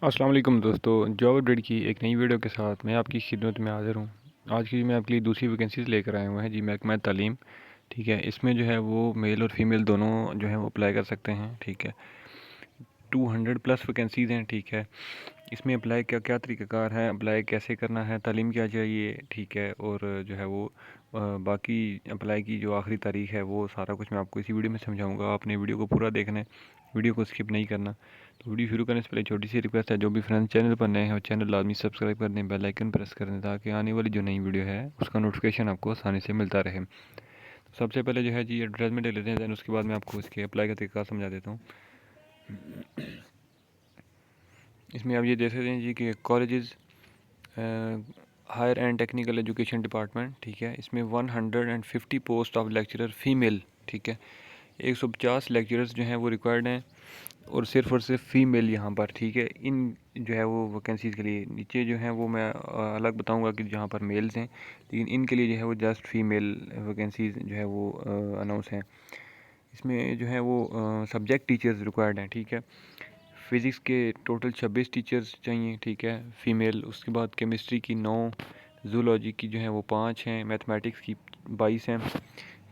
अस्सलाम वालेकुम दोस्तों, जॉब अपडेट की एक नई वीडियो के साथ मैं आपकी खिदमत में हाज़िर हूँ। आज की मैं आपके लिए दूसरी वैकेंसीज़ लेकर आए हुए हैं जी, महकमा तालीम। ठीक है, इसमें जो है वो मेल और फीमेल दोनों जो है वो अप्लाई कर सकते हैं। ठीक है, 200 प्लस वैकेंसीज़ हैं। ठीक है, इसमें अप्लाई क्या क्या तरीक़ाकार है, अप्लाई कैसे करना है, तालीम क्या चाहिए। ठीक है, और जो है वो बाकी अप्लाई की जो आखिरी तारीख है वो सारा कुछ मैं आपको इसी वीडियो में समझाऊंगा। आपने वीडियो को पूरा देखना है, वीडियो को स्किप नहीं करना। तो वीडियो शुरू करने से पहले छोटी सी रिक्वेस्ट है, जो भी फ्रेंड्स चैनल पर नए हैं वो चैनल लाजमी सब्सक्राइब कर दें, बेल आइकन प्रेस कर दें, ताकि आने वाली जो नई वीडियो है उसका नोटिफिकेशन आपको आसानी से मिलता रहे। तो सबसे पहले जो है जी एडवर्टाइजमेंट ले लेते हैं, दैन उसके बाद मैं आपको इसके अप्लाई का तरीका समझा देता हूँ। इसमें आप ये देख सकते हैं जी कि colleges higher and technical education department. ठीक है, इसमें 150 पोस्ट ऑफ लेक्चरर फीमेल। ठीक है, 150 लेक्चरर्स जो हैं वो रिक्वायर्ड हैं, और सिर्फ फीमेल यहाँ पर। ठीक है, इन जो है वो वैकेंसीज़ के लिए नीचे जो हैं वो मैं अलग बताऊंगा कि जहाँ पर मेल्स हैं, लेकिन इनके लिए जो है वो जस्ट फीमेल वैकेंसीज़ जो है वो अनाउंस हैं। इसमें जो है वो सब्जेक्ट टीचर्स रिक्वायर्ड हैं। ठीक है, फ़िज़िक्स के टोटल 26 टीचर्स चाहिए। ठीक है, फ़ीमेल। उसके बाद केमिस्ट्री की 9, जूलॉजी की जो है वो 5 हैं, मैथमेटिक्स की 22 हैं,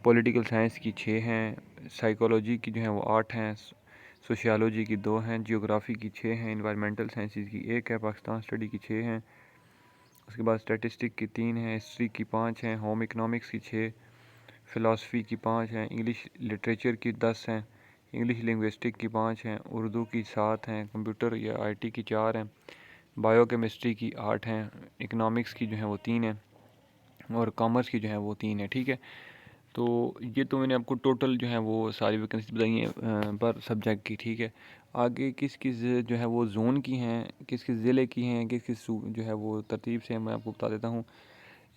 पॉलिटिकल साइंस की 6 हैं, साइकोलॉजी की जो है वो 8 हैं, सोशियोलॉजी की 2 हैं, जियोग्राफी की 6 हैं, इन्वायरमेंटल साइंसेस की 1 है, पाकिस्तान स्टडी की 6 हैं। उसके बाद स्टैटिस्टिक की 3 हैं, हिस्ट्री की 5 हैं, होम इकनॉमिक्स की 6, फ़िलासफ़ी की 5 हैं, इंग्लिश लिटरेचर की 10 हैं, इंग्लिश लिंग्विस्टिक की 5 हैं, उर्दू की 7 हैं, कंप्यूटर या आईटी की 4 हैं, बायो केमिस्ट्री की 8 हैं, इकनॉमिक्स की जो है वो 3 हैं, और कॉमर्स की जो है वो 3 है। ठीक है, तो ये तो मैंने आपको टोटल जो है वो सारी वैकेंसी बताई हैं पर सब्जेक्ट की। ठीक है, आगे किस किस जो है वो जोन की हैं, किस किस ज़िले की हैं, किस किस जो है वो तरतीब से मैं आपको बता देता हूँ।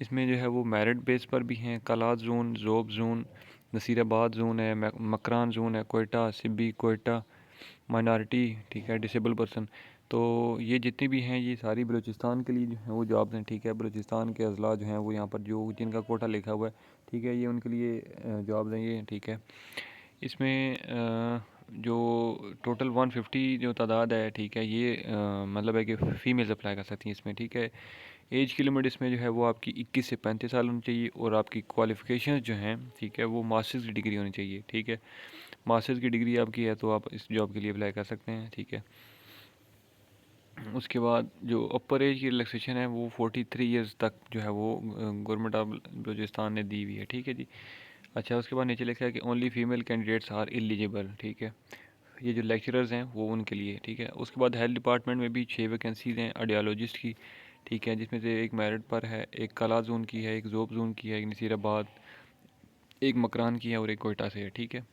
इसमें जो है वो मेरिट बेस पर भी हैं, कलात जोन, जोब जोन, नसीराबाद जोन है, मकरान जोन है, कोयटा, सिब्बी, कोयटा, माइनॉरिटी। ठीक है, डिसेबल पर्सन। तो ये जितनी भी हैं ये सारी बलूचिस्तान के लिए जो है वो जॉब्स हैं। ठीक है, बलूचिस्तान के अजला जो हैं वो यहाँ पर जो जिनका कोटा लिखा हुआ है, ठीक है, ये उनके लिए जॉब्स हैं ये। ठीक है, इसमें जो टोटल 150 जो तादाद है, ठीक है, ये मतलब है कि फ़ीमेल्स अप्लाई कर सकती हैं इसमें। ठीक है, एज की लिमिट इसमें जो है वो आपकी 21 से 35 साल होनी चाहिए, और आपकी क्वालिफ़िकेशन जो हैं, ठीक है, वो मास्टर्स की डिग्री होनी चाहिए। ठीक है, मास्टर्स की डिग्री आपकी है तो आप इस जॉब के लिए अप्लाई कर सकते हैं। ठीक है, उसके बाद जो अपर एज की रिलैक्सेशन है वो 43 ईयर्स तक जो है वो गवर्नमेंट ऑफ बलूचिस्तान ने दी हुई है। ठीक है जी। अच्छा, उसके बाद नीचे लिखा है कि only female candidates are eligible. ठीक है, ये जो लेक्चरर्स हैं वो उनके लिए। ठीक है, उसके बाद हेल्थ डिपार्टमेंट में भी 6 वैकेंसीज़ हैं आर्डियोलॉजिस्ट की। ठीक है, जिसमें से एक मेरिट पर है, एक कला जोन की है, एक जोब जोन की है, एक नसीराबाद, एक मकरान की है, और एक कोयटा से है। ठीक है,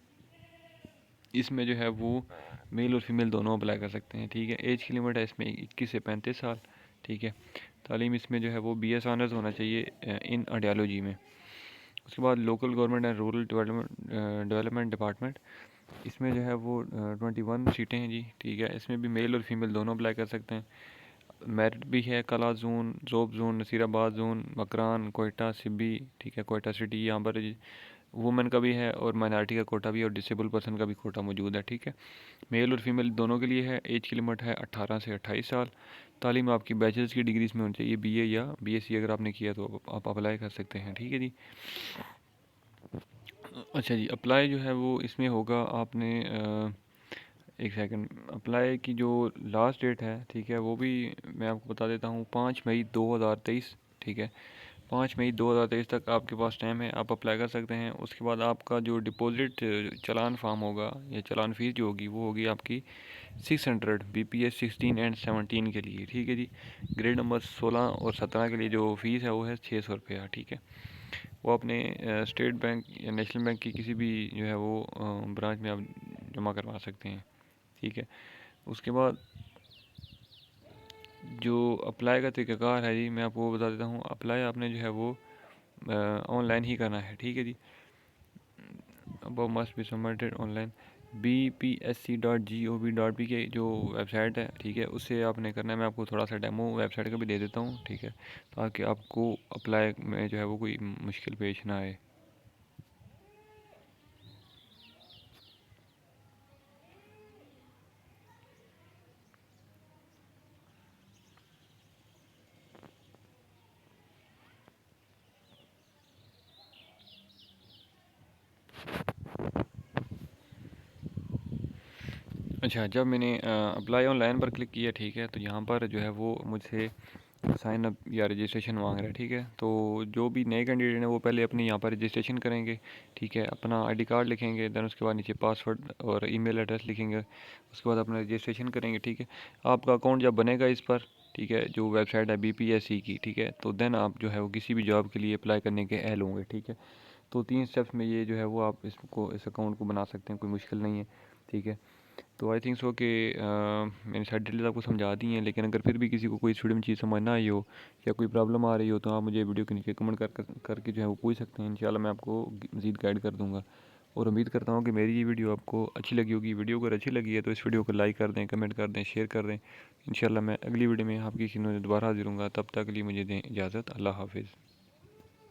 इसमें जो है वो मेल और फीमेल दोनों अप्लाई कर सकते हैं। ठीक है, एज की लिमिट है इसमें 21 से 35 साल। ठीक है, तालीम इसमें जो है वो BS ऑनर्स होना चाहिए इन आर्डियोलॉजी में। उसके बाद local government and rural development department, इसमें जो है वो 21 सीटें हैं जी। ठीक है, इसमें भी मेल और फीमेल दोनों अप्लाई कर सकते हैं। मेरिट भी है कला जोन, जोब जोन, नसीराबाद जोन, मकरान, कोयटा, सिब्बी। ठीक है, कोयटा सिटी यहाँ पर वुमेन का भी है, और माइनॉरिटी का कोटा भी, और डिसेबल पर्सन का भी कोटा मौजूद है। ठीक है, मेल और फीमेल दोनों के लिए है। एज की लिमिट है 18 से 28 साल। तालीम आपकी बैचलर्स की डिग्री इसमें होनी चाहिए, BA या BSc अगर आपने किया तो आप अप्लाई कर सकते हैं। ठीक है जी। अच्छा जी, अप्लाई जो है वो इसमें होगा आपने एक सेकंड, अप्लाई की जो लास्ट डेट है, ठीक है, वो भी मैं आपको बता देता हूँ, 5 मई 2023। ठीक है, 5 मई 2023 तक आपके पास टाइम है, आप अप्लाई कर सकते हैं। उसके बाद आपका जो डिपॉजिट चालान फार्म होगा या चालान फ़ीस जो होगी वो होगी आपकी 600 BPS 16 एंड 17 के लिए। ठीक है जी। ग्रेड नंबर 16 और 17 के लिए जो फ़ीस है वो है 600 रुपया। ठीक है, वो अपने स्टेट बैंक या नेशनल बैंक की किसी भी जो है वो ब्रांच में आप जमा करवा सकते हैं। ठीक है, उसके बाद जो अप्लाई का तरीक़ाकार है जी, मैं आपको वो बता देता हूँ। अप्लाई आपने जो है वो ऑनलाइन ही करना है। ठीक है जी, अब must be submitted online. BPSC.gov.p के जो वेबसाइट है, ठीक है, उससे आपने करना है। मैं आपको थोड़ा सा डेमो वेबसाइट का भी दे देता हूँ। ठीक है, ताकि आपको अप्लाई में जो है वो कोई मुश्किल पेश ना आए। अच्छा, जब मैंने अप्लाई ऑनलाइन पर क्लिक किया, ठीक है, तो यहाँ पर जो है वो मुझसे साइन अप या रजिस्ट्रेशन मांग रहा है, ठीक है। तो जो भी नए कैंडिडेट हैं वो पहले अपने यहाँ पर रजिस्ट्रेशन करेंगे, ठीक है, अपना आईडी कार्ड लिखेंगे, देन उसके बाद नीचे पासवर्ड और ईमेल एड्रेस लिखेंगे, उसके बाद अपना रजिस्ट्रेशन करेंगे, ठीक है। आपका अकाउंट जब बनेगा इस पर, ठीक है, जो वेबसाइट है BPSC की, ठीक है, तो देन आप जो है वो किसी भी जॉब के लिए अप्लाई करने के अहल होंगे, ठीक है। तो 3 स्टेप्स में ये जो है वो आप इस अकाउंट को बना सकते हैं, कोई मुश्किल नहीं है, ठीक है। तो आई थिंक सो कि मैंने सारी डिटेल्स आपको समझा दी हैं, लेकिन अगर फिर भी किसी को कोई इस वीडियो में चीज़ समझ ना आई हो या कोई प्रॉब्लम आ रही हो तो आप मुझे वीडियो के नीचे कमेंट करके जो है वो पूछ सकते हैं। इंशाल्लाह मैं आपको मज़ीद गाइड कर दूँगा और उम्मीद करता हूँ कि मेरी ये वीडियो आपको अच्छी लगी होगी। वीडियो अगर अच्छी लगी है तो इस वीडियो को लाइक कर दें, कमेंट कर दें, शेयर कर दें। इंशाल्लाह मैं अगली वीडियो में आपकी खिदमत में दोबारा हाजिर हूँगा। तब तक के लिए मुझे दें इजाज़त। अल्लाह हाफिज़।